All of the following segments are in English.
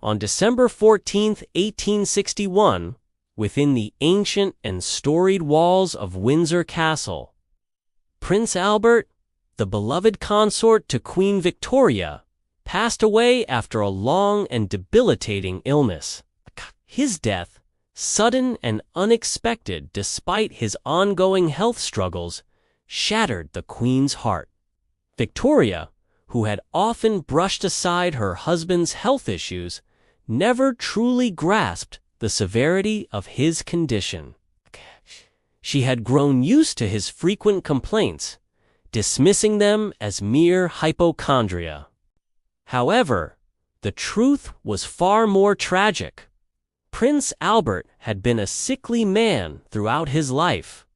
On December 14, 1861, within the ancient and storied walls of Windsor Castle, Prince Albert, the beloved consort to Queen Victoria, passed away after a long and debilitating illness. His death, sudden and unexpected despite his ongoing health struggles, shattered the Queen's heart. Victoria, who had often brushed aside her husband's health issues, never truly grasped the severity of his condition. She had grown used to his frequent complaints, dismissing them as mere hypochondria. However, the truth was far more tragic. Prince Albert had been a sickly man throughout his life.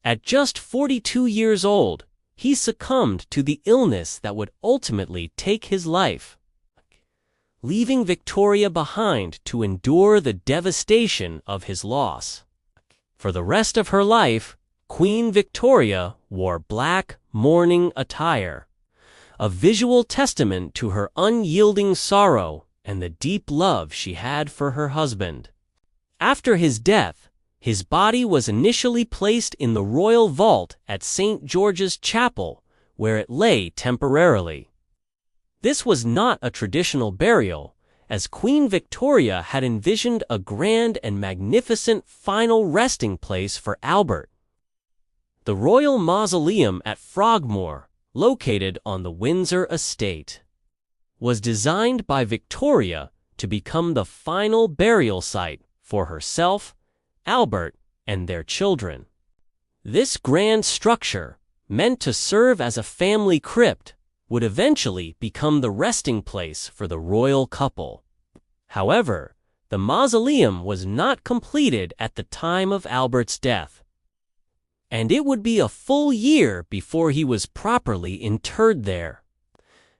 At just 42 years old, he succumbed to the illness that would ultimately take his life, leaving Victoria behind to endure the devastation of his loss. For the rest of her life, Queen Victoria wore black mourning attire, a visual testament to her unyielding sorrow and the deep love she had for her husband. After his death, his body was initially placed in the royal vault at St. George's Chapel, where it lay temporarily. This was not a traditional burial, as Queen Victoria had envisioned a grand and magnificent final resting place for Albert. The Royal Mausoleum at Frogmore, located on the Windsor estate, was designed by Victoria to become the final burial site for herself, Albert, and their children. This grand structure, meant to serve as a family crypt, would eventually become the resting place for the royal couple. However, the mausoleum was not completed at the time of Albert's death, and it would be a full year before he was properly interred there.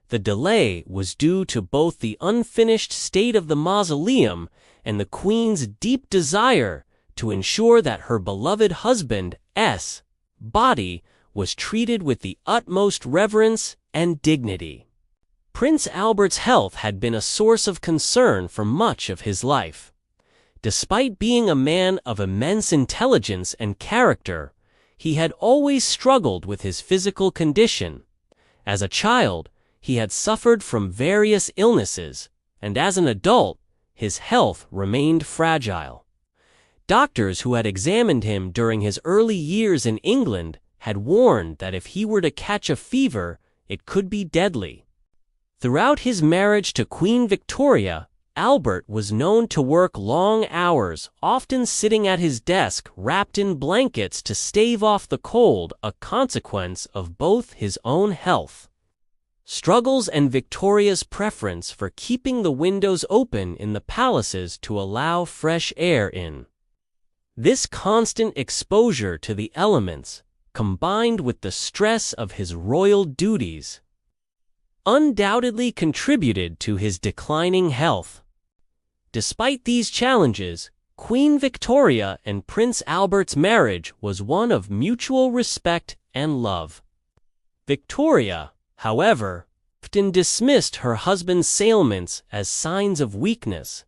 The delay was due to both the unfinished state of the mausoleum and the Queen's deep desire to ensure that her beloved husband's body was treated with the utmost reverence and dignity. Prince Albert's health had been a source of concern for much of his life. Despite being a man of immense intelligence and character, he had always struggled with his physical condition. As a child, he had suffered from various illnesses, and as an adult, his health remained fragile. Doctors who had examined him during his early years in England had warned that if he were to catch a fever, it could be deadly. Throughout his marriage to Queen Victoria, Albert was known to work long hours, often sitting at his desk wrapped in blankets to stave off the cold, a consequence of both his own health struggles and Victoria's preference for keeping the windows open in the palaces to allow fresh air in. This constant exposure to the elements, combined with the stress of his royal duties, undoubtedly contributed to his declining health. Despite these challenges, Queen Victoria and Prince Albert's marriage was one of mutual respect and love. Victoria, however, often dismissed her husband's ailments as signs of weakness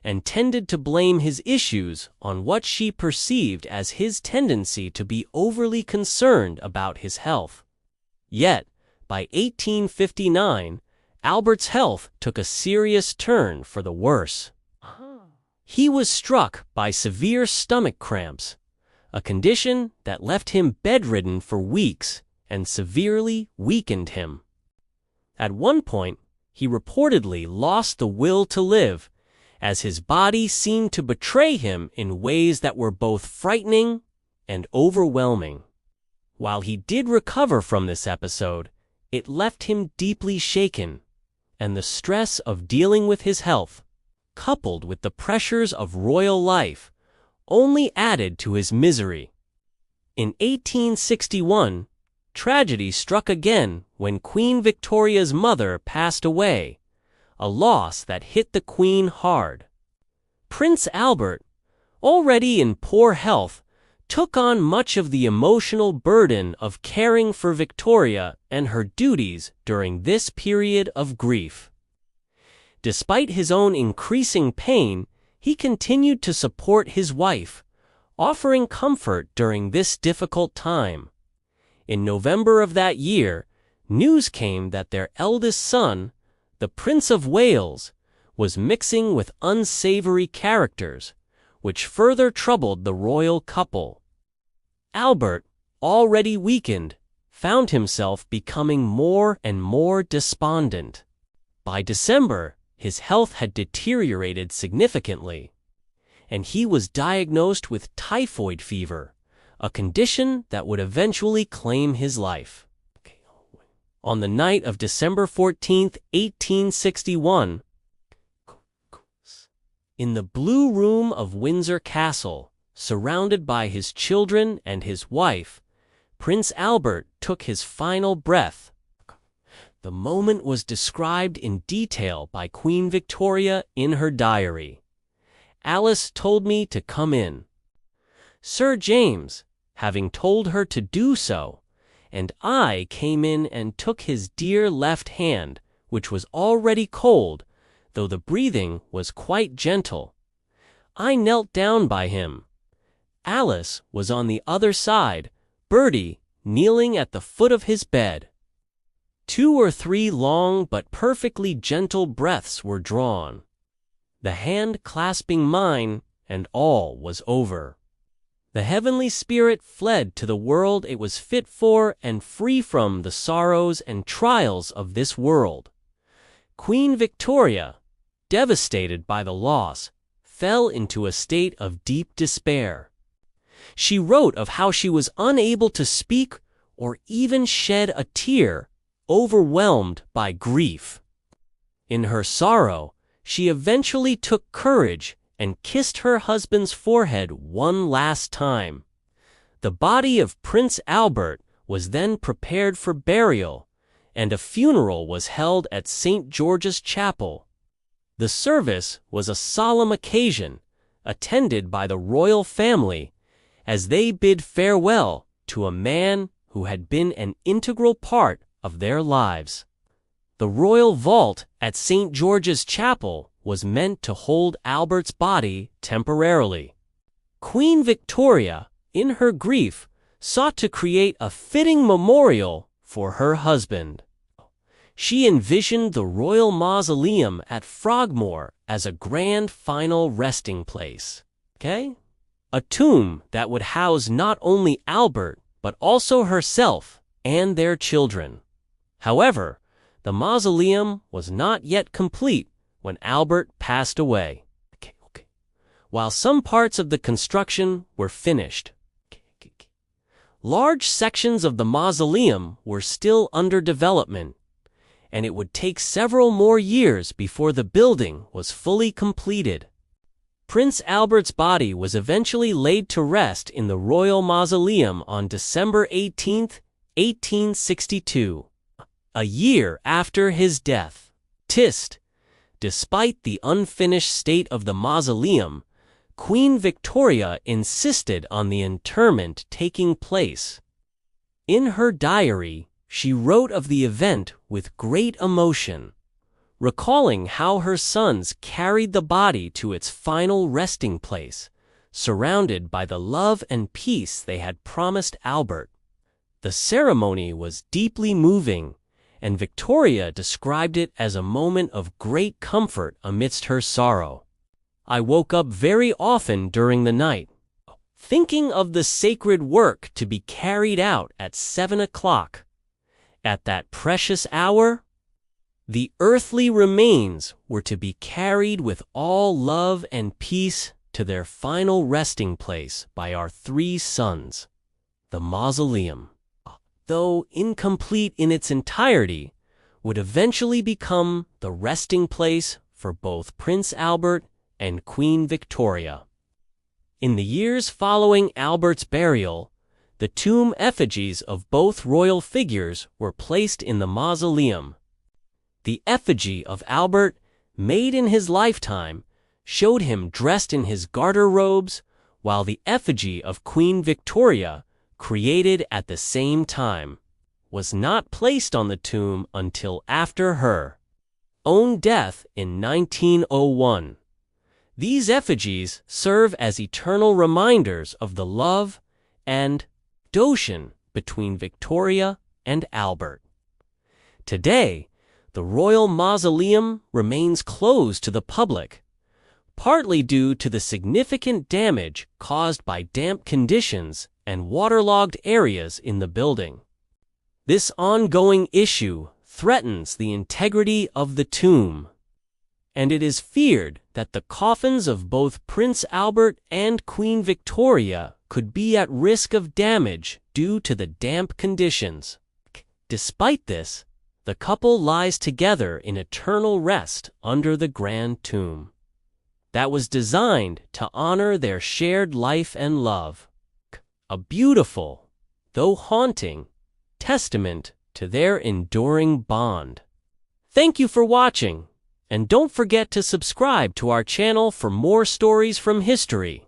and tended to blame his issues on what she perceived as his tendency to be overly concerned about his health. Yet, by 1859, Albert's health took a serious turn for the worse. He was struck by severe stomach cramps, a condition that left him bedridden for weeks and severely weakened him. At one point, he reportedly lost the will to live, as his body seemed to betray him in ways that were both frightening and overwhelming. While he did recover from this episode, it left him deeply shaken, and the stress of dealing with his health, coupled with the pressures of royal life, only added to his misery. In 1861, tragedy struck again when Queen Victoria's mother passed away, a loss that hit the Queen hard. Prince Albert, already in poor health, took on much of the emotional burden of caring for Victoria and her duties during this period of grief. Despite his own increasing pain, he continued to support his wife, offering comfort during this difficult time. In November of that year, news came that their eldest son, the Prince of Wales, was mixing with unsavory characters, which further troubled the royal couple. Albert, already weakened, found himself becoming more and more despondent. By December, his health had deteriorated significantly, and he was diagnosed with typhoid fever, a condition that would eventually claim his life. On the night of December 14, 1861, in the Blue Room of Windsor Castle, surrounded by his children and his wife, Prince Albert took his final breath. The moment was described in detail by Queen Victoria in her diary. Alice told me to come in. Sir James, having told her to do so, and I came in and took his dear left hand, which was already cold, though the breathing was quite gentle. I knelt down by him. Alice was on the other side, Bertie kneeling at the foot of his bed. 2 or 3 long but perfectly gentle breaths were drawn, the hand clasping mine, and all was over. The heavenly spirit fled to the world it was fit for and free from the sorrows and trials of this world. Queen Victoria, devastated by the loss, fell into a state of deep despair. She wrote of how she was unable to speak or even shed a tear, overwhelmed by grief. In her sorrow, she eventually took courage and kissed her husband's forehead one last time. The body of Prince Albert was then prepared for burial, and a funeral was held at St. George's Chapel. The service was a solemn occasion, attended by the royal family, as they bid farewell to a man who had been an integral part of their lives. The royal vault at St. George's Chapel was meant to hold Albert's body temporarily. Queen Victoria, in her grief, sought to create a fitting memorial for her husband. She envisioned the royal mausoleum at Frogmore as a grand final resting place. A tomb that would house not only Albert, but also herself and their children. However, the mausoleum was not yet complete when Albert passed away. While some parts of the construction were finished, large sections of the mausoleum were still under development, and it would take several more years before the building was fully completed. Prince Albert's body was eventually laid to rest in the Royal Mausoleum on December 18, 1862, a year after his death. Despite the unfinished state of the mausoleum, Queen Victoria insisted on the interment taking place. In her diary, she wrote of the event with great emotion, recalling how her sons carried the body to its final resting place, surrounded by the love and peace they had promised Albert. The ceremony was deeply moving, and Victoria described it as a moment of great comfort amidst her sorrow. I woke up very often during the night, thinking of the sacred work to be carried out at 7 o'clock. At that precious hour, the earthly remains were to be carried with all love and peace to their final resting place by our 3 sons. The mausoleum, though incomplete in its entirety, would eventually become the resting place for both Prince Albert and Queen Victoria. In the years following Albert's burial, the tomb effigies of both royal figures were placed in the mausoleum. The effigy of Albert, made in his lifetime, showed him dressed in his garter robes, while the effigy of Queen Victoria, created at the same time, was not placed on the tomb until after her. own death in 1901. These effigies serve as eternal reminders of the love and devotion between Victoria and Albert. Today, the royal mausoleum remains closed to the public, partly due to the significant damage caused by damp conditions and waterlogged areas in the building. This ongoing issue threatens the integrity of the tomb, and it is feared that the coffins of both Prince Albert and Queen Victoria could be at risk of damage due to the damp conditions. Despite this, the couple lies together in eternal rest under the grand tomb that was designed to honor their shared life and love. A beautiful, though haunting, testament to their enduring bond. Thank you for watching, and don't forget to subscribe to our channel for more stories from history.